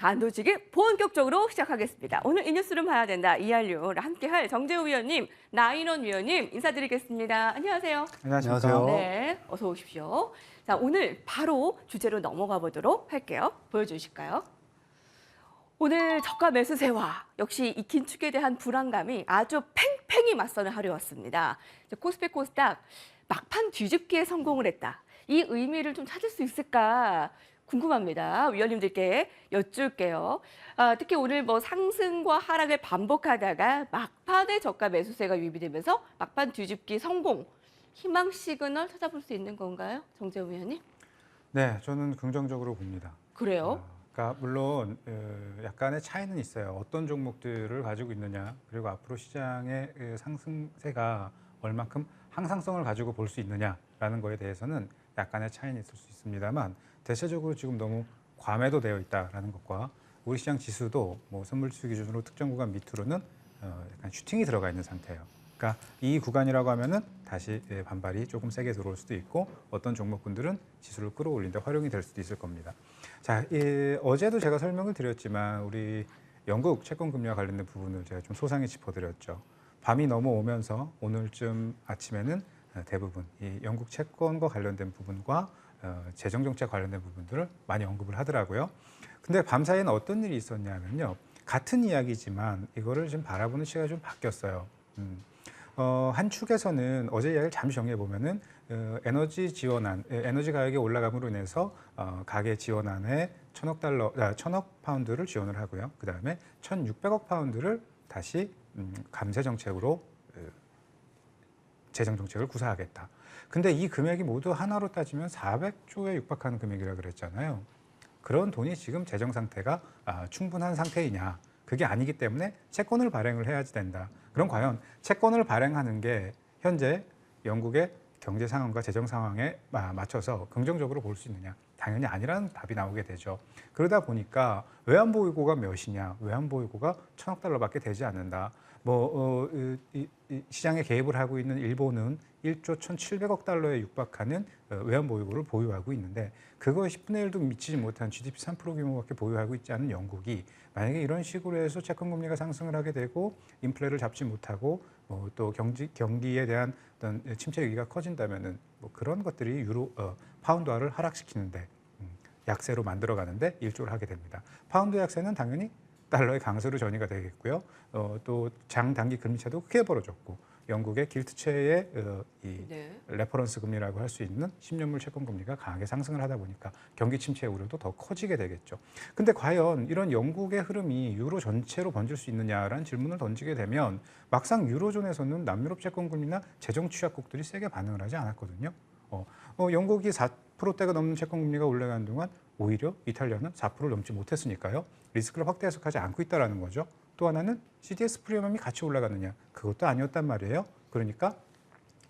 단도직입 본격적으로 시작하겠습니다. 오늘 이 뉴스를 봐야 된다. 이한류를 함께할 정재우 위원님, 나인원 위원님 인사드리겠습니다. 안녕하세요. 안녕하세요. 네, 어서 오십시오. 자, 오늘 바로 주제로 넘어가 보도록 할게요. 보여주실까요? 오늘 저가 매수세와 역시 이 긴축에 대한 불안감이 아주 팽팽히 맞서는 하루였습니다. 코스피 코스닥 막판 뒤집기에 성공을 했다. 이 의미를 좀 찾을 수 있을까 궁금합니다. 위원님들께 여쭐게요. 특히 오늘 상승과 하락을 반복하다가 막판에 저가 매수세가 유입되면서 막판 뒤집기 성공. 희망 시그널 찾아볼 수 있는 건가요? 정재우 위원님? 네, 저는 긍정적으로 봅니다. 그래요? 그러니까 물론 약간의 차이는 있어요. 어떤 종목들을 가지고 있느냐, 그리고 앞으로 시장의 상승세가 얼만큼 항상성을 가지고 볼 수 있느냐라는 거에 대해서는 약간의 차이는 있을 수 있습니다만 대체적으로 지금 너무 과매도되어 있다라는 것과 우리 시장 지수도 선물지수 기준으로 특정 구간 밑으로는 약간 슈팅이 들어가 있는 상태예요. 그러니까 이 구간이라고 하면은 다시 반발이 조금 세게 들어올 수도 있고 어떤 종목군들은 지수를 끌어올리는데 활용이 될 수도 있을 겁니다. 자, 어제도 제가 설명을 드렸지만 우리 영국 채권 금리와 관련된 부분을 제가 좀 소상히 짚어드렸죠. 밤이 넘어오면서 오늘쯤 아침에는 대부분 이 영국 채권과 관련된 부분과 재정 정책 관련된 부분들을 많이 언급을 하더라고요. 근데 밤사이에는 어떤 일이 있었냐면요. 같은 이야기지만 이거를 좀 바라보는 시각이 좀 바뀌었어요. 한 축에서는 어제 이야기를 잠시 정리해 보면은 에너지 지원안, 에너지 가격이 올라감으로 인해서 가계 지원안에 1,000억 파운드를 지원을 하고요. 그 다음에 1,600억 파운드를 다시 감세 정책으로 재정 정책을 구사하겠다. 근데 이 금액이 모두 하나로 따지면 400조에 육박하는 금액이라 그랬잖아요. 그런 돈이 지금 재정 상태가 충분한 상태이냐? 그게 아니기 때문에 채권을 발행을 해야지 된다. 그럼 과연 채권을 발행하는 게 현재 영국의 경제 상황과 재정 상황에 맞춰서 긍정적으로 볼 수 있느냐? 당연히 아니라는 답이 나오게 되죠. 그러다 보니까 외환보유고가 몇이냐? 외환보유고가 1,000억 달러밖에 되지 않는다. 시장에 개입을 하고 있는 일본은 1조 1,700억 달러에 육박하는 외환보유고를 보유하고 있는데 그거의 10분의 1도 미치지 못한 GDP 3% 규모밖에 보유하고 있지 않은 영국이 만약에 이런 식으로 해서 채권금리가 상승을 하게 되고 인플레를 잡지 못하고 또 경기에 대한 어떤 침체 위기가 커진다면은 그런 것들이 파운드화를 하락시키는데 약세로 만들어가는데 일조를 하게 됩니다. 파운드 약세는 당연히 달러의 강세로 전이가 되겠고요. 또 장단기 금리차도 크게 벌어졌고 영국의 길트체의 레퍼런스 금리라고 할 수 있는 10년물 채권 금리가 강하게 상승을 하다 보니까 경기 침체의 우려도 더 커지게 되겠죠. 근데 과연 이런 영국의 흐름이 유로 전체로 번질 수 있느냐라는 질문을 던지게 되면 막상 유로존에서는 남유럽 채권 금리나 재정 취약국들이 세게 반응을 하지 않았거든요. 영국이 4%대가 넘는 채권 금리가 올라가는 동안 오히려 이탈리아는 4%를 넘지 못했으니까요. 리스크를 확대 해석하지 않고 있다는 거죠. 또 하나는 CDS 프리미엄이 같이 올라가느냐. 그것도 아니었단 말이에요. 그러니까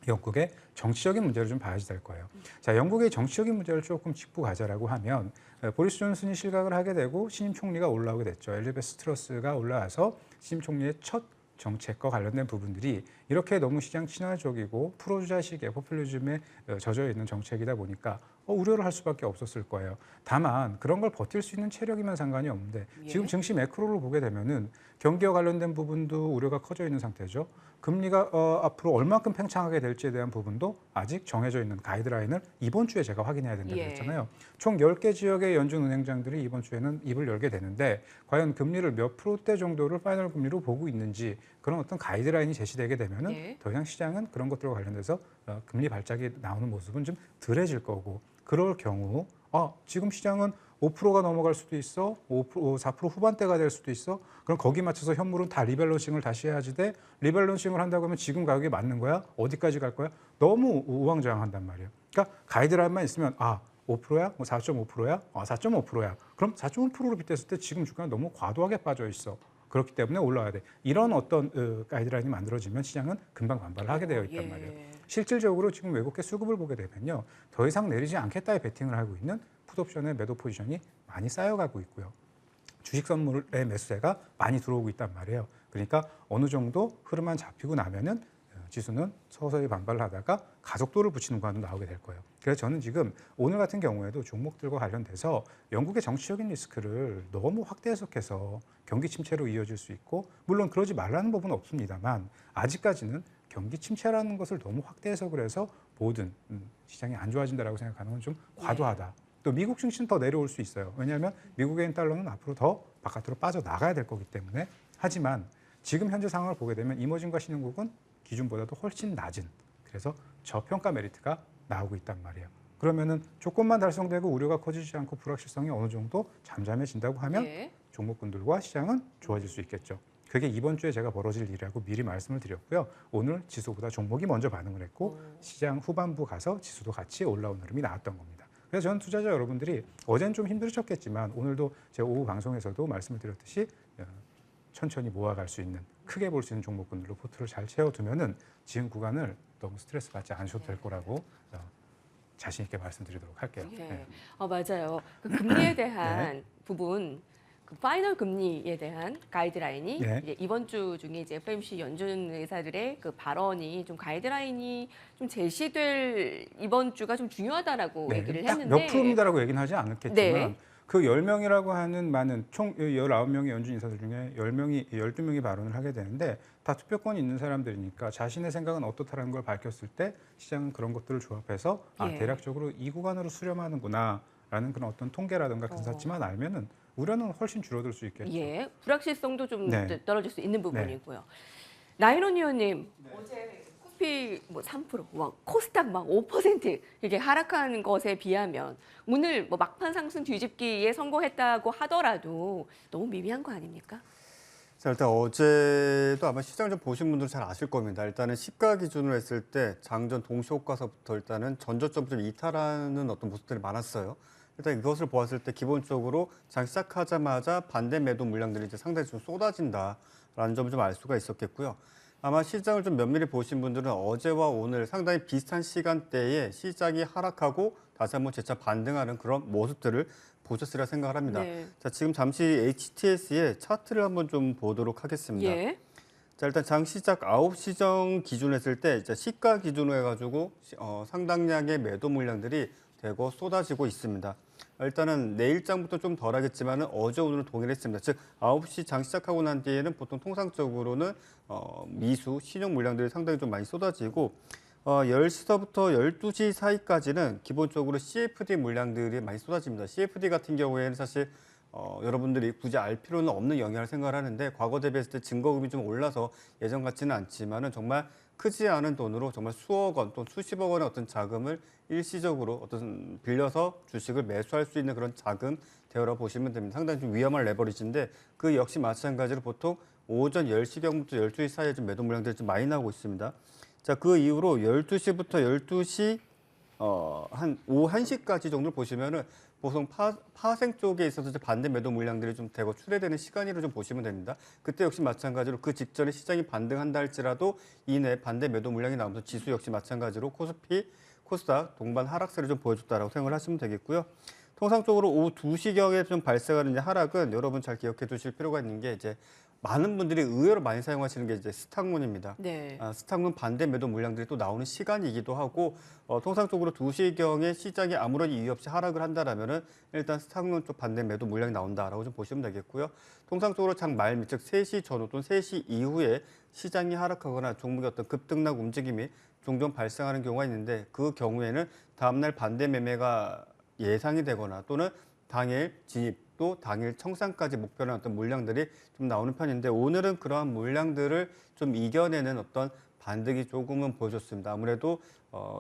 영국의 정치적인 문제를 좀 봐야지 될 거예요. 자, 영국의 정치적인 문제를 조금 짚고 가자라고 하면 보리스 존슨이 실각을 하게 되고 신임 총리가 올라오게 됐죠. 엘리베스 트러스가 올라와서 신임 총리의 첫 정책과 관련된 부분들이 이렇게 너무 시장 친화적이고 프로주자식의 포퓰리즘에 젖어 있는 정책이다 보니까 우려를 할 수밖에 없었을 거예요. 다만 그런 걸 버틸 수 있는 체력이면 상관이 없는데 지금 증시 매크로를 보게 되면은 경기와 관련된 부분도 우려가 커져 있는 상태죠. 금리가 앞으로 얼마큼 팽창하게 될지에 대한 부분도 아직 정해져 있는 가이드라인을 이번 주에 제가 확인해야 된다고 했잖아요. 총 10개 지역의 연준 은행장들이 이번 주에는 입을 열게 되는데 과연 금리를 몇 프로대 정도를 파이널 금리로 보고 있는지 그런 어떤 가이드라인이 제시되게 되면은 더 이상 시장은 그런 것들과 관련돼서 금리 발작이 나오는 모습은 좀 덜해질 거고 그럴 경우 지금 시장은 5%가 넘어갈 수도 있어, 4% 후반대가 될 수도 있어. 그럼 거기 맞춰서 현물은 다 리밸런싱을 다시 해야지 돼. 리밸런싱을 한다고 하면 지금 가격이 맞는 거야? 어디까지 갈 거야? 너무 우왕좌왕한단 말이에요. 그러니까 가이드라인만 있으면 5%야? 4.5%야? 4.5%야. 그럼 4.5%로 빗댔을 때 지금 주가는 너무 과도하게 빠져 있어. 그렇기 때문에 올라와야 돼. 이런 어떤 가이드라인이 만들어지면 시장은 금방 반발을 하게 되어 있단 말이에요. 실질적으로 지금 외국계 수급을 보게 되면요. 더 이상 내리지 않겠다의 베팅을 하고 있는 풋옵션의 매도 포지션이 많이 쌓여가고 있고요. 주식 선물의 매수세가 많이 들어오고 있단 말이에요. 그러니까 어느 정도 흐름만 잡히고 나면은 지수는 서서히 반발을 하다가 가속도를 붙이는 구간도 나오게 될 거예요. 그래서 저는 지금 오늘 같은 경우에도 종목들과 관련돼서 영국의 정치적인 리스크를 너무 확대 해석해서 경기 침체로 이어질 수 있고, 물론 그러지 말라는 법은 없습니다만 아직까지는 경기 침체라는 것을 너무 확대 해석을 해서 모든 시장이 안 좋아진다라고 생각하는 건 좀 과도하다. 또 미국 증시는 더 내려올 수 있어요. 왜냐하면 미국의 달러는 앞으로 더 바깥으로 빠져나가야 될 거기 때문에. 하지만 지금 현재 상황을 보게 되면 이머징과 신흥국은 기준보다도 훨씬 낮은, 그래서 저평가 메리트가 나오고 있단 말이에요. 그러면은 조건만 달성되고 우려가 커지지 않고 불확실성이 어느 정도 잠잠해진다고 하면 예. 종목군들과 시장은 좋아질 수 있겠죠. 그게 이번 주에 제가 벌어질 일이라고 미리 말씀을 드렸고요. 오늘 지수보다 종목이 먼저 반응을 했고 시장 후반부 가서 지수도 같이 올라온 흐름이 나왔던 겁니다. 그래서 저는 투자자 여러분들이 어제는 좀 힘드셨겠지만 오늘도 제가 오후 방송에서도 말씀을 드렸듯이 천천히 모아갈 수 있는, 크게 볼 수 있는 종목군들로 포트를 잘 채워두면은 지금 구간을 너무 스트레스 받지 않으셔도 될 거라고 자신 있게 말씀드리도록 할게요. 예. 네. 맞아요. 그 금리에 대한 부분, 그 파이널 금리에 대한 가이드라인이 네. 이제 이번 주 중에 이제 FOMC 연준 의사들의 그 발언이 좀 가이드라인이 좀 제시될 이번 주가 좀 중요하다라고 얘기를 딱 했는데 몇 프로입니다라고 얘기는 하지 않았겠지만 네. 그 10명이라고 하는 많은 총 19명의 연준 인사들 중에 12명이 발언을 하게 되는데 다 투표권이 있는 사람들이니까 자신의 생각은 어떻다라는 걸 밝혔을 때 시장은 그런 것들을 조합해서 예. 대략적으로 이 구간으로 수렴하는구나라는 그런 어떤 통계라든가 근사치만 알면은 우려는 훨씬 줄어들 수 있겠죠. 예, 불확실성도 좀 네. 떨어질 수 있는 부분이고요. 나인원 의원님, 어제 코스피 뭐 3%, 막 코스닥 막 5% 이게 하락한 것에 비하면 오늘 뭐 막판 상승 뒤집기에 성공했다고 하더라도 너무 미미한 거 아닙니까? 자, 일단 어제도 아마 시장 좀 보신 분들은 잘 아실 겁니다. 일단은 시가 기준으로 했을 때 장전 동시 효과서부터 일단은 전저점 좀 이탈하는 어떤 모습들이 많았어요. 일단 이것을 보았을 때 기본적으로 장 시작하자마자 반대 매도 물량들이 이제 상당히 좀 쏟아진다라는 점을 좀 알 수가 있었겠고요. 아마 시장을 좀 면밀히 보신 분들은 어제와 오늘 상당히 비슷한 시간대에 시장이 하락하고 다시 한번 재차 반등하는 그런 모습들을 보셨으리라 생각을 합니다. 네. 자, 지금 잠시 HTS의 차트를 한번 좀 보도록 하겠습니다. 예. 자, 일단 장 시작 9시 정 기준 했을 때 이제 시가 기준으로 해가지고 상당량의 매도 물량들이 대거 쏟아지고 있습니다. 일단은 내일장부터 좀 덜하겠지만은 어제 오늘은 동일했습니다. 즉 9시 장 시작하고 난 뒤에는 보통 통상적으로는 미수 신용 물량들이 상당히 좀 많이 쏟아지고 10시서부터 12시 사이까지는 기본적으로 CFD 물량들이 많이 쏟아집니다. CFD 같은 경우에는 사실 여러분들이 굳이 알 필요는 없는 영향을 생각을 하는데 과거 대비했을 때 증거금이 좀 올라서 예전 같지는 않지만은 정말 크지 않은 돈으로 정말 수억 원 또 수십억 원의 어떤 자금을 일시적으로 어떤 빌려서 주식을 매수할 수 있는 그런 자금 대여라 보시면 됩니다. 상당히 좀 위험한 레버리지인데 그 역시 마찬가지로 보통 오전 10시경부터 12시 사이에 좀 매도 물량들이 좀 많이 나오고 있습니다. 자, 그 이후로 12시부터 12시 한 오후 1시까지 정도를 보시면은 보통 파생 쪽에 있어서 이제 반대 매도 물량들이 좀 대거 출회되는 시간으로 좀 보시면 됩니다. 그때 역시 마찬가지로 그 직전에 시장이 반등한다 할지라도 이내 반대 매도 물량이 나오면서 지수 역시 마찬가지로 코스피, 코스닥 동반 하락세를 좀 보여줬다라고 생각을 하시면 되겠고요. 통상적으로 오후 2시경에 좀 발생하는 이제 하락은 여러분 잘 기억해 두실 필요가 있는 게 이제 많은 분들이 의외로 많이 사용하시는 게 이제 스탁문입니다. 네. 스탁문 반대 매도 물량들이 또 나오는 시간이기도 하고 통상적으로 2시경에 시장이 아무런 이유 없이 하락을 한다라면은 일단 스탁문 쪽 반대 매도 물량이 나온다라고 좀 보시면 되겠고요. 통상적으로 장 말미 즉 3시 전후 또는 3시 이후에 시장이 하락하거나 종목의 어떤 급등락 움직임이 종종 발생하는 경우가 있는데 그 경우에는 다음날 반대 매매가 예상이 되거나 또는 당일 진입 또 당일 청산까지 목표로 어떤 물량들이 좀 나오는 편인데 오늘은 그러한 물량들을 좀 이겨내는 어떤 반등이 조금은 보여줬습니다. 아무래도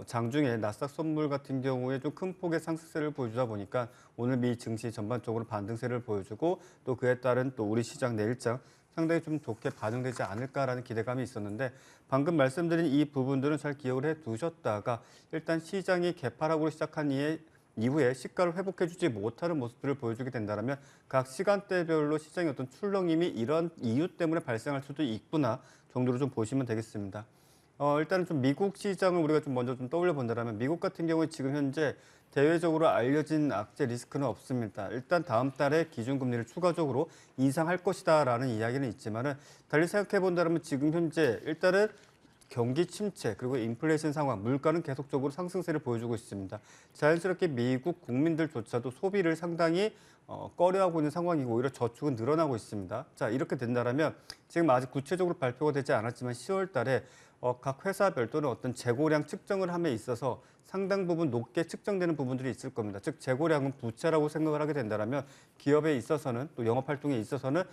장중에 나스닥 선물 같은 경우에 좀 큰 폭의 상승세를 보여주다 보니까 오늘 미 증시 전반적으로 반등세를 보여주고 또 그에 따른 또 우리 시장 내일장 상당히 좀 좋게 반응되지 않을까라는 기대감이 있었는데 방금 말씀드린 이 부분들은 잘 기억을 해 두셨다가 일단 시장이 개파락으로 시작한 이후에 시가를 회복해주지 못하는 모습들을 보여주게 된다면 각 시간대별로 시장의 어떤 출렁임이 이런 이유 때문에 발생할 수도 있구나 정도로 좀 보시면 되겠습니다. 일단은 좀 미국 시장을 우리가 좀 먼저 좀 떠올려 본다면 미국 같은 경우에 지금 현재 대외적으로 알려진 악재 리스크는 없습니다. 일단 다음 달에 기준금리를 추가적으로 인상할 것이다라는 이야기는 있지만은 달리 생각해 본다면 지금 현재 일단은 경기 침체 그리고 인플레이션 상황, 물가는 계속적으로 상승세를 보여주고 있습니다. 자연스럽게 미국 국민들조차도 소비를 상당히 꺼려하고 있는 상황이고 오히려 저축은 늘어나고 있습니다. 자, 이렇게 된다면 지금 아직 구체적으로 발표가 되지 않았지만 10월 달에 각 회사별 또는 어떤 재고량 측정을 함에 있어서 상당 부분 높게 측정되는 부분들이 있을 겁니다. 즉 재고량은 부채라고 생각을 하게 된다면 기업에 있어서는 또 영업 활동에 있어서는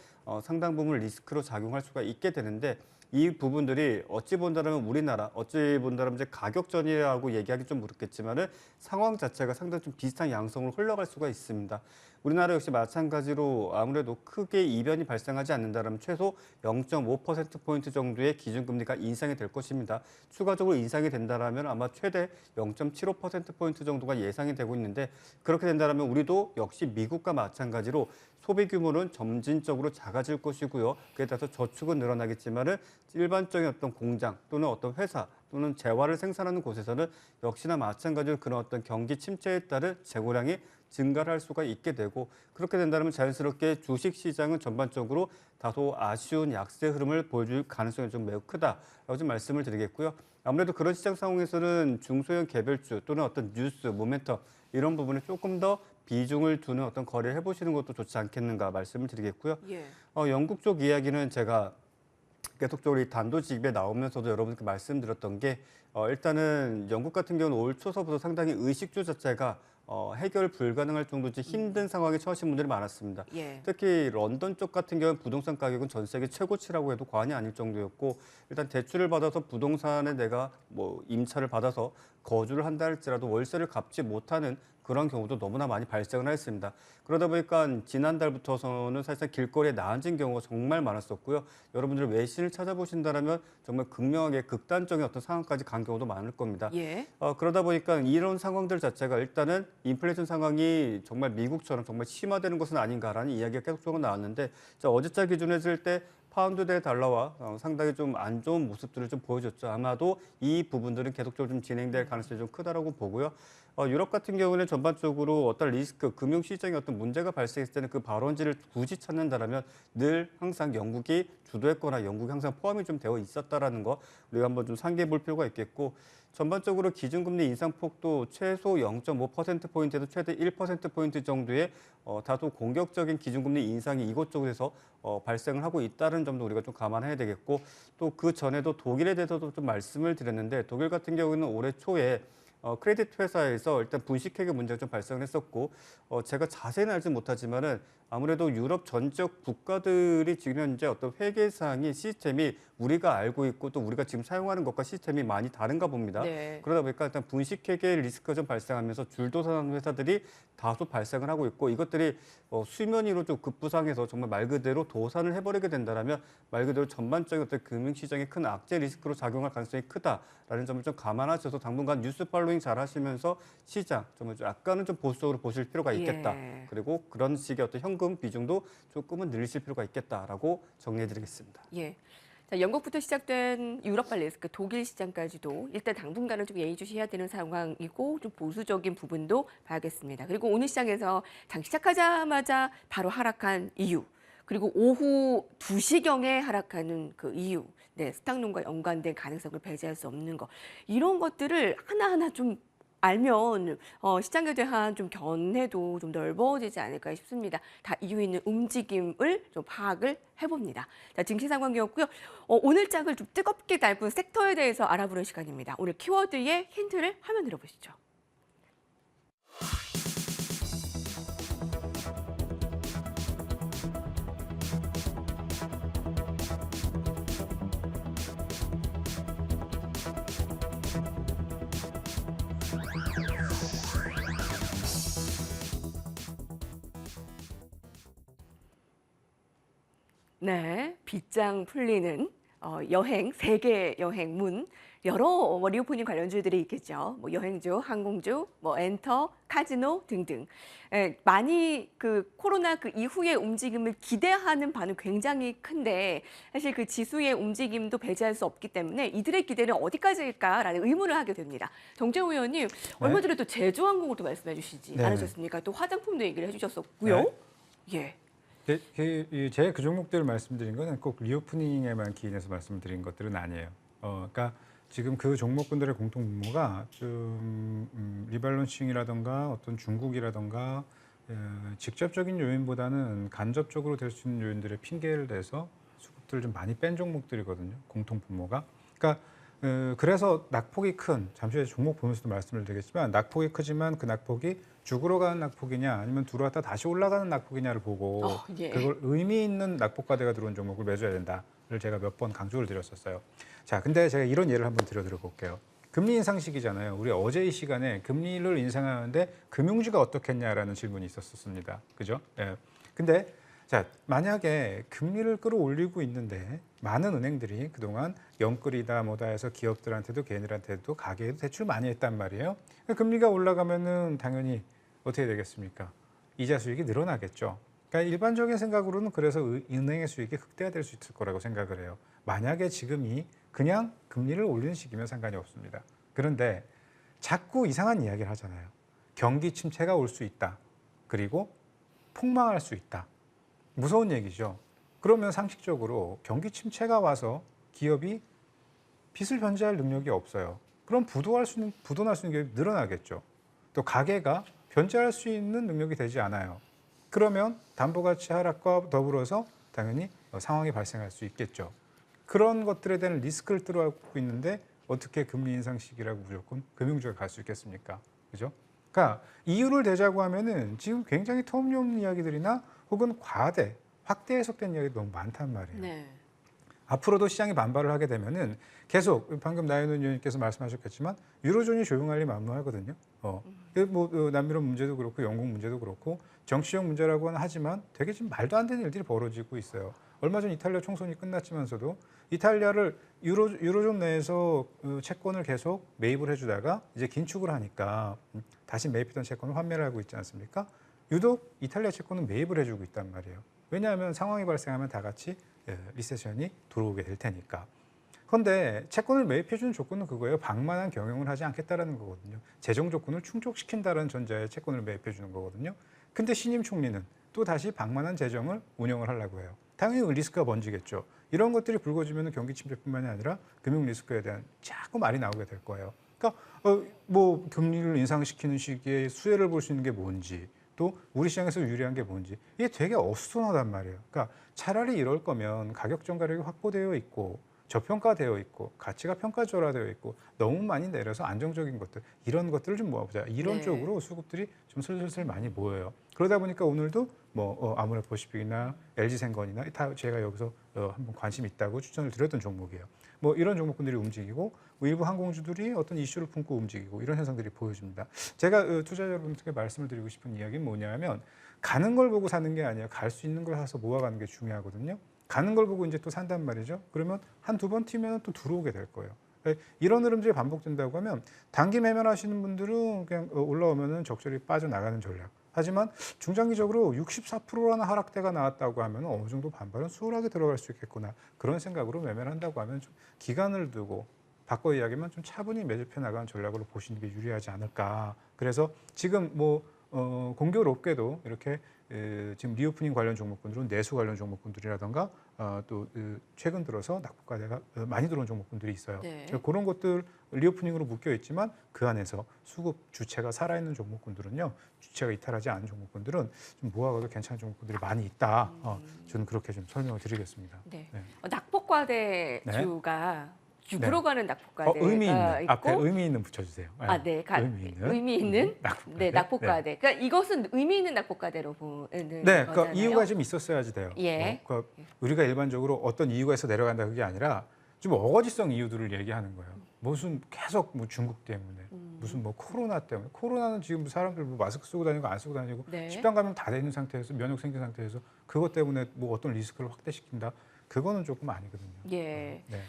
상당 부분 리스크로 작용할 수가 있게 되는데 이 부분들이 어찌 본다면 우리나라 어찌 본다면 이제 가격전이라고 얘기하기 좀 그렇겠지만은 상황 자체가 상당히 좀 비슷한 양성으로 흘러갈 수가 있습니다. 우리나라 역시 마찬가지로 아무래도 크게 이변이 발생하지 않는다면 최소 0.5%포인트 정도의 기준금리가 인상이 될 것입니다. 추가적으로 인상이 된다면 아마 최대 0.75%포인트 정도가 예상이 되고 있는데 그렇게 된다면 우리도 역시 미국과 마찬가지로 소비 규모는 점진적으로 작아질 것이고요. 그에 따라서 저축은 늘어나겠지만은 일반적인 어떤 공장 또는 어떤 회사 또는 재화를 생산하는 곳에서는 역시나 마찬가지로 그런 어떤 경기 침체에 따른 재고량이 증가를 할 수가 있게 되고 그렇게 된다면 자연스럽게 주식 시장은 전반적으로 다소 아쉬운 약세 흐름을 보여줄 가능성이 좀 매우 크다라고 좀 말씀을 드리겠고요. 아무래도 그런 시장 상황에서는 중소형 개별주 또는 어떤 뉴스, 모멘텀 이런 부분에 조금 더 비중을 두는 어떤 거래를 해보시는 것도 좋지 않겠는가 말씀을 드리겠고요. 예. 영국 쪽 이야기는 제가 계속적으로 이 단도직입에 나오면서도 여러분께 말씀드렸던 게 일단은 영국 같은 경우는 올 초서부터 상당히 의식주 자체가 해결 불가능할 정도로 힘든 상황에 처하신 분들이 많았습니다. 예. 특히 런던 쪽 같은 경우는 부동산 가격은 전 세계 최고치라고 해도 과언이 아닐 정도였고 일단 대출을 받아서 부동산에 내가 뭐 임차를 받아서 거주를 한다 할지라도 월세를 갚지 못하는 그런 경우도 너무나 많이 발생을 했습니다. 그러다 보니까 지난달부터서는 사실상 길거리에 나앉은 경우가 정말 많았었고요. 여러분들 외신을 찾아보신다면 정말 극명하게 극단적인 어떤 상황까지 간 경우도 많을 겁니다. 예. 그러다 보니까 이런 상황들 자체가 일단은 인플레이션 상황이 정말 미국처럼 정말 심화되는 것은 아닌가라는 이야기가 계속적으로 나왔는데 자, 어제자 기준으로 했을 때 파운드 대 달러와 상당히 좀 안 좋은 모습들을 좀 보여줬죠. 아마도 이 부분들은 계속적으로 좀 진행될 가능성이 좀 크다라고 보고요. 유럽 같은 경우는 전반적으로 어떤 리스크, 금융시장에 어떤 문제가 발생했을 때는 그 발원지를 굳이 찾는다라면 늘 항상 영국이 주도했거나 영국이 항상 포함이 좀 되어 있었다라는 거 우리가 한번 좀 상기해 볼 필요가 있겠고 전반적으로 기준금리 인상폭도 최소 0.5%포인트에서 최대 1%포인트 정도의 다소 공격적인 기준금리 인상이 이곳저곳에서 발생을 하고 있다는 점도 우리가 좀 감안해야 되겠고 또 그 전에도 독일에 대해서도 좀 말씀을 드렸는데 독일 같은 경우는 올해 초에 크레딧 회사에서 일단 분식회계 문제가 좀 발생을 했었고 제가 자세히는 알지 못하지만은 아무래도 유럽 전 지역 국가들이 지금 현재 어떤 회계상의 시스템이 우리가 알고 있고 또 우리가 지금 사용하는 것과 시스템이 많이 다른가 봅니다. 네. 그러다 보니까 일단 분식회계 리스크가 좀 발생하면서 줄도산하는 회사들이 다소 발생을 하고 있고 이것들이 수면 위로 좀 급부상해서 정말 말 그대로 도산을 해버리게 된다면 말 그대로 전반적인 어떤 금융시장에 큰 악재 리스크로 작용할 가능성이 크다라는 점을 좀 감안하셔서 당분간 뉴스 팔로잉 잘 하시면서 시장 정말 좀 약간은 좀 보수적으로 보실 필요가 있겠다. 예. 그리고 그런 식의 어떤 현금 비중도 조금은 늘리실 필요가 있겠다라고 정리해드리겠습니다. 예. 자, 영국부터 시작된 유럽발 리스크, 독일 시장까지도 일단 당분간은 좀 예의주시해야 되는 상황이고 좀 보수적인 부분도 봐야겠습니다. 그리고 오늘 시장에서 장 시작하자마자 바로 하락한 이유, 그리고 오후 2시경에 하락하는 그 이유, 네, 스탁론과 연관된 가능성을 배제할 수 없는 거 이런 것들을 하나하나 좀 알면 시장에 대한 좀 견해도 좀 넓어지지 않을까 싶습니다. 다 이유 있는 움직임을 좀 파악을 해봅니다. 자, 증시 상황이었고요. 오늘 장을 좀 뜨겁게 달군 섹터에 대해서 알아보는 시간입니다. 오늘 키워드의 힌트를 화면으로 보시죠. 네, 빗장 풀리는 여행, 세계 여행 문 여러 리오프닝 관련주들이 있겠죠. 뭐 여행주, 항공주, 뭐 엔터, 카지노 등등. 많이 그 코로나 그 이후의 움직임을 기대하는 바는 굉장히 큰데 사실 그 지수의 움직임도 배제할 수 없기 때문에 이들의 기대는 어디까지일까라는 의문을 하게 됩니다. 정재호 의원님 얼마 전에 또 제주항공을 또 말씀해 주시지 네. 않으셨습니까? 또 화장품도 얘기를 해주셨었고요. 예. 제가 그 종목들을 말씀드린 거는 꼭 리오프닝에만 기인해서 말씀드린 것들은 아니에요. 그러니까 지금 그 종목군들의 공통 분모가 좀 리밸런싱이라던가 어떤 중국이라던가 직접적인 요인보다는 간접적으로 될 수 있는 요인들의 핑계를 대서 수급들을 좀 많이 뺀 종목들이거든요. 공통 분모가. 그러니까 그래서 낙폭이 큰, 잠시 후에 종목 보면서도 말씀을 드리겠지만 낙폭이 크지만 그 낙폭이 죽으러 가는 낙폭이냐 아니면 들어왔다 다시 올라가는 낙폭이냐를 보고 예. 그걸 의미 있는 낙폭과대가 들어온 종목을 매수해야 된다를 제가 몇 번 강조를 드렸었어요. 자, 근데 제가 이런 예를 한번 드려볼게요. 금리 인상 시기잖아요. 우리 어제 이 시간에 금리를 인상하는데 금융주가 어떻겠냐라는 질문이 있었습니다. 그죠? 예. 근데 자, 만약에 금리를 끌어올리고 있는데 많은 은행들이 그동안 영끌이다 뭐다 해서 기업들한테도 개인들한테도 가계에도 대출 많이 했단 말이에요. 금리가 올라가면은 당연히 어떻게 되겠습니까? 이자 수익이 늘어나겠죠. 그러니까 일반적인 생각으로는 그래서 은행의 수익이 극대화될 수 있을 거라고 생각을 해요. 만약에 지금이 그냥 금리를 올리는 시기면 상관이 없습니다. 그런데 자꾸 이상한 이야기를 하잖아요. 경기 침체가 올 수 있다. 그리고 폭망할 수 있다. 무서운 얘기죠. 그러면 상식적으로 경기 침체가 와서 기업이 빚을 변제할 능력이 없어요. 그럼 부도날 수 있는 기업이 늘어나겠죠. 또 가계가 변제할 수 있는 능력이 되지 않아요. 그러면 담보가치 하락과 더불어서 당연히 상황이 발생할 수 있겠죠. 그런 것들에 대한 리스크를 들어가고 있는데 어떻게 금리 인상 시기라고 무조건 금융주가 갈 수 있겠습니까? 그죠? 그러니까 이유를 대자고 하면은 지금 굉장히 터무니없는 이야기들이나 혹은 과대, 확대 해석된 이야기가 너무 많단 말이에요. 네. 앞으로도 시장이 반발을 하게 되면은 계속 방금 나연훈 의원님께서 말씀하셨겠지만 유로존이 조용할 리 만무하거든요. 남유럽 문제도 그렇고 영국 문제도 그렇고 정치적 문제라고는 하지만 되게 지금 말도 안 되는 일들이 벌어지고 있어요. 얼마 전 이탈리아 총선이 끝났지만서도 이탈리아를 유로존 내에서 채권을 계속 매입을 해주다가 이제 긴축을 하니까 다시 매입했던 채권을 환매를 하고 있지 않습니까? 유독 이탈리아 채권은 매입을 해주고 있단 말이에요. 왜냐하면 상황이 발생하면 다 같이 리세션이 들어오게 될 테니까. 그런데 채권을 매입해주는 조건은 그거예요. 방만한 경영을 하지 않겠다라는 거거든요. 재정 조건을 충족시킨다는 전제의 채권을 매입해주는 거거든요. 근데 신임 총리는 또 다시 방만한 재정을 운영을 하려고 해요. 당연히 리스크가 번지겠죠. 이런 것들이 불거지면 경기 침체뿐만이 아니라 금융 리스크에 대한 자꾸 말이 나오게 될 거예요. 그러니까 금리를 인상시키는 시기에 수혜를 볼 수 있는 게 뭔지 또 우리 시장에서 유리한 게 뭔지 이게 되게 어수선하단 말이에요. 그러니까 차라리 이럴 거면 가격 전가력이 확보되어 있고 저평가되어 있고 가치가 평가절하되어 있고 너무 많이 내려서 안정적인 것들 이런 것들을 좀 모아보자. 이런 네. 쪽으로 수급들이 좀 슬슬 많이 모여요. 그러다 보니까 오늘도 아모레퍼시픽이나 LG생건이나 다 제가 여기서 한번 관심 있다고 추천을 드렸던 종목이에요. 이런 종목군들이 움직이고 일부 항공주들이 어떤 이슈를 품고 움직이고 이런 현상들이 보여집니다. 제가 투자자 여러분들께 말씀을 드리고 싶은 이야기는 뭐냐면 가는 걸 보고 사는 게 아니에요. 갈 수 있는 걸 사서 모아가는 게 중요하거든요. 가는 걸 보고 이제 또 산단 말이죠. 그러면 한두 번 튀면 또 들어오게 될 거예요. 이런 흐름들이 반복된다고 하면 단기 매매하시는 분들은 그냥 올라오면은 적절히 빠져나가는 전략. 하지만 중장기적으로 64%라는 하락대가 나왔다고 하면 어느 정도 반발은 수월하게 들어갈 수 있겠구나. 그런 생각으로 매매를 한다고 하면 좀 기간을 두고 바꿔 이야기하면 좀 차분히 매집해 나가는 전략으로 보시는 게 유리하지 않을까. 그래서 지금 공교롭게도 이렇게 지금 리오프닝 관련 종목군들은 내수 관련 종목군들이라던가 또 최근 들어서 낙폭과대가 많이 들어온 종목군들이 있어요. 네. 그런 것들 리오프닝으로 묶여 있지만 그 안에서 수급 주체가 살아있는 종목군들은요, 주체가 이탈하지 않은 종목군들은 좀 모아가도 괜찮은 종목군들이 많이 있다. 저는 그렇게 좀 설명을 드리겠습니다. 네. 네. 낙폭과대주가 죽으러 가는 낙폭과대가 의미 있는 있고 앞에 의미 있는 붙여주세요. 네. 의미 있는 낙폭과대. 낙폭과대. 그러니까 이것은 의미 있는 낙폭과대로 보는 네, 거잖아요. 그러니까 이유가 좀 있었어야지 돼요. 예. 우리가 일반적으로 어떤 이유가 있어 내려간다 그게 아니라 좀 어거지성 이유들을 얘기하는 거예요. 무슨 계속 중국 때문에, 무슨 코로나 때문에. 코로나는 지금 사람들 마스크 쓰고 다니고 안 쓰고 다니고 네. 집단 감염 다 되는 상태에서 면역 생긴 상태에서 그것 때문에 어떤 리스크를 확대시킨다. 그거는 조금 아니거든요. 예. 네.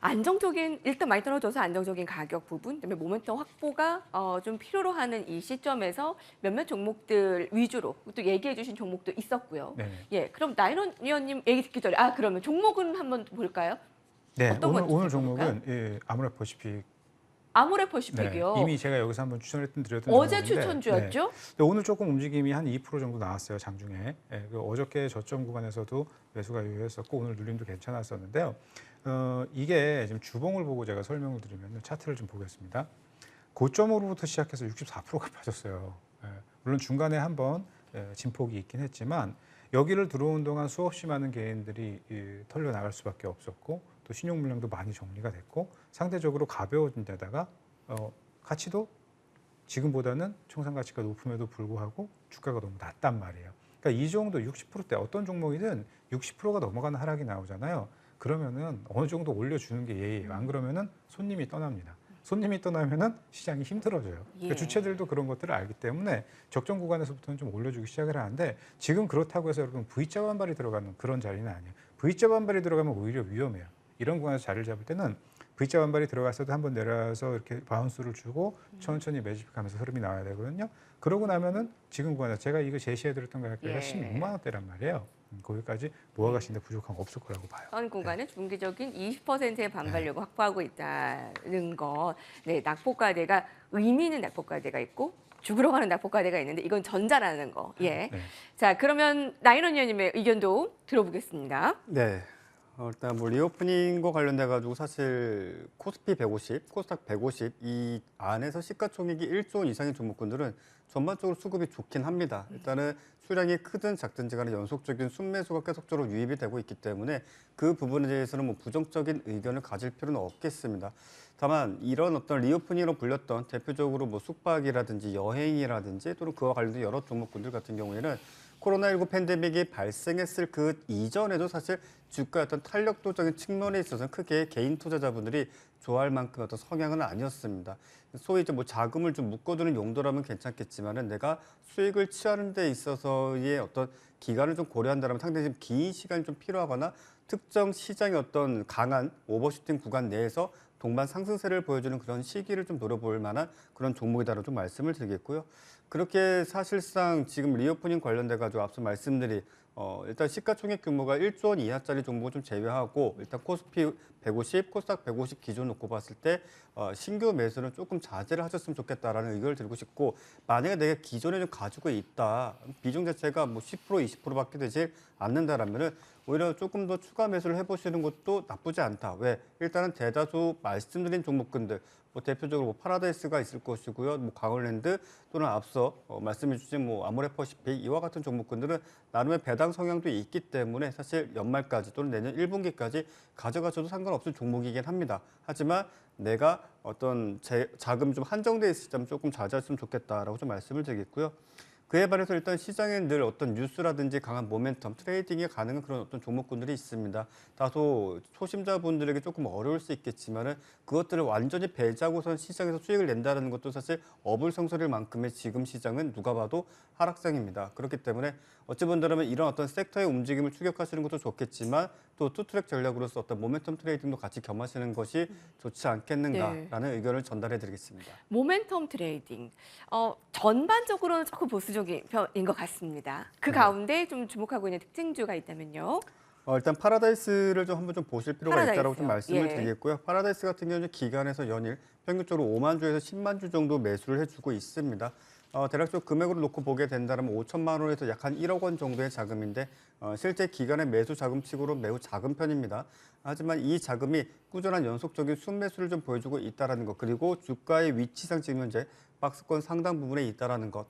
안정적인 일단 많이 떨어져서 안정적인 가격 부분, 그다음에 모멘텀 확보가 좀 필요로 하는 이 시점에서 몇몇 종목들 위주로 또 얘기해주신 종목도 있었고요. 네. 예, 그럼 나인원 위원님 얘기 듣기 전에 그러면 종목은 한번 볼까요? 네, 어떤 건지 오늘 볼까요? 종목은 아모레퍼시픽 아모레퍼시픽이요. 이미 제가 여기서 한번 추천했던 드렸던 어제 종목인데, 추천주였죠? 근데 오늘 조금 움직임이 한 2% 정도 나왔어요, 장중에. 어저께 저점 구간에서도 매수가 유효했었고 오늘 눌림도 괜찮았었는데요. 이게 지금 주봉을 보고 제가 설명을 드리면 차트를 좀 보겠습니다. 고점으로부터 시작해서 64%가 빠졌어요. 물론 중간에 한번 진폭이 있긴 했지만 여기를 들어온 동안 수없이 많은 개인들이 털려 나갈 수밖에 없었고 또 신용 물량도 많이 정리가 됐고 상대적으로 가벼워진 데다가 가치도 지금보다는 청산 가치가 높음에도 불구하고 주가가 너무 낮단 말이에요. 그러니까 이 정도 60%대 어떤 종목이든 60%가 넘어가는 하락이 나오잖아요. 그러면은 어느 정도 올려주는 게 예의예요. 안 그러면은 손님이 떠납니다. 손님이 떠나면은 시장이 힘들어져요. 그러니까 주체들도 그런 것들을 알기 때문에 적정 구간에서부터는 좀 올려주기 시작을 하는데 지금 그렇다고 해서 여러분 V자 반발이 들어가는 그런 자리는 아니에요. V자 반발이 들어가면 오히려 위험해요. 이런 구간에서 자리를 잡을 때는 V자 반발이 들어갔어도 한번 내려서 이렇게 바운스를 주고 천천히 매집하면서 흐름이 나와야 되거든요. 그러고 나면은 지금 구간에서 제가 이거 제시해드렸던 가격대가 16만 원대란 말이에요. 거기까지 모아가시는데 부족한 거 없을 거라고 봐요. 현 구간에 중기적인 20%의 반발력을 확보하고 있다는 거. 네, 낙폭과대가 의미 있는 낙폭과대가 있고 죽으러 가는 낙폭과대가 있는데 이건 전자라는 거. 예. 자, 그러면 나인원 의원님의 의견도 들어보겠습니다. 네. 일단 뭐 리오프닝과 관련돼 가지고 사실 코스피 150, 코스닥 150 이 안에서 시가총액이 1조 원 이상의 종목군들은 전반적으로 수급이 좋긴 합니다. 일단은 수량이 크든 작든지 간에 연속적인 순매수가 계속적으로 유입이 되고 있기 때문에 그 부분에 대해서는 뭐 부정적인 의견을 가질 필요는 없겠습니다. 다만 이런 어떤 리오프닝으로 불렸던 대표적으로 뭐 숙박이라든지 여행이라든지 또는 그와 관련된 여러 종목군들 같은 경우에는 코로나19 팬데믹이 발생했을 그 이전에도 사실 주가의 어떤 탄력도적인 측면에 있어서 크게 개인 투자자분들이 좋아할 만큼 어떤 성향은 아니었습니다. 소위 이제 뭐 자금을 좀 묶어두는 용도라면 괜찮겠지만은 내가 수익을 취하는 데 있어서의 어떤 기간을 좀 고려한다면 상당히 좀 긴 시간이 좀 필요하거나 특정 시장의 어떤 강한 오버슈팅 구간 내에서 동반 상승세를 보여주는 그런 시기를 좀 노려볼 만한 그런 종목이다라고 좀 말씀을 드리겠고요. 그렇게 사실상 지금 리오프닝 관련돼 가지고 앞서 말씀드린 일단 시가총액 규모가 1조 원 이하짜리 종목을 좀 제외하고 일단 코스피 150, 코스닥 150 기준 놓고 봤을 때 신규 매수는 조금 자제를 하셨으면 좋겠다라는 의견을 드리고 싶고 만약에 내가 기존에 좀 가지고 있다 비중 자체가 뭐 10%, 20%밖에 되지 않는다라면은 오히려 조금 더 추가 매수를 해보시는 것도 나쁘지 않다. 왜? 일단은 대다수 말씀드린 종목군들 뭐 대표적으로 뭐 파라다이스가 있을 것이고요. 뭐 강원랜드 또는 앞서 말씀해주신 뭐 아모레퍼시픽 이와 같은 종목군들은 나름의 배당 성향도 있기 때문에 사실 연말까지 또는 내년 1분기까지 가져가셔도 상관없을 종목이긴 합니다. 하지만 내가 어떤 자금이 좀 한정돼 있을 때 조금 자제했으면 좋겠다라고 좀 말씀을 드리겠고요. 그에 반해서 일단 시장에 늘 어떤 뉴스라든지 강한 모멘텀, 트레이딩이 가능한 그런 어떤 종목군들이 있습니다. 다소 초심자분들에게 조금 어려울 수 있겠지만은 그것들을 완전히 배제하고선 시장에서 수익을 낸다는 것도 사실 어불성설일 만큼의 지금 시장은 누가 봐도 하락장입니다. 그렇기 때문에 어찌 본다면 이런 어떤 섹터의 움직임을 추격하시는 것도 좋겠지만 또 투트랙 전략으로서 어떤 모멘텀 트레이딩도 같이 겸하시는 것이 좋지 않겠는가라는 의견을 전달해 드리겠습니다. 모멘텀 트레이딩. 전반적으로는 조금 보수적인 편인 것 같습니다. 그 가운데 좀 주목하고 있는 특징주가 있다면요. 일단 파라다이스를 좀 한번 좀 보실 필요가 있다고 좀 말씀을 예. 드리겠고요. 파라다이스 같은 경우는 기간에서 연일 평균적으로 5만 주에서 10만 주 정도 매수를 해주고 있습니다. 대략적 금액으로 놓고 보게 된다면 5천만 원에서 약 한 1억 원 정도의 자금인데 실제 기간의 매수 자금치고로 매우 작은 편입니다. 하지만 이 자금이 꾸준한 연속적인 순매수를 좀 보여주고 있다는 것 그리고 주가의 위치상 지금 현재 박스권 상당 부분에 있다는 것.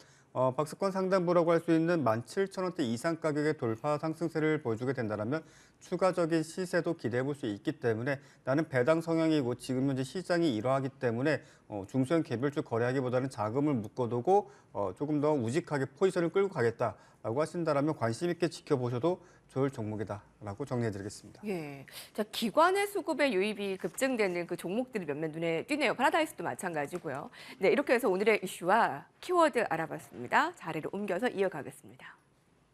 박스권 상단부라고 할 수 있는 17,000원대 이상 가격의 돌파 상승세를 보여주게 된다면 추가적인 시세도 기대해 볼 수 있기 때문에 나는 배당 성향이고 지금 현재 시장이 이러하기 때문에 중소형 개별주 거래하기보다는 자금을 묶어두고 조금 더 우직하게 포지션을 끌고 가겠다라고 하신다면 관심 있게 지켜보셔도 좋을 종목이다라고 정리해드리겠습니다. 예. 자, 기관의 수급의 유입이 급증되는 그 종목들이 몇몇 눈에 띄네요. 파라다이스도 마찬가지고요. 네, 이렇게 해서 오늘의 이슈와 키워드 알아봤습니다. 자리를 옮겨서 이어가겠습니다.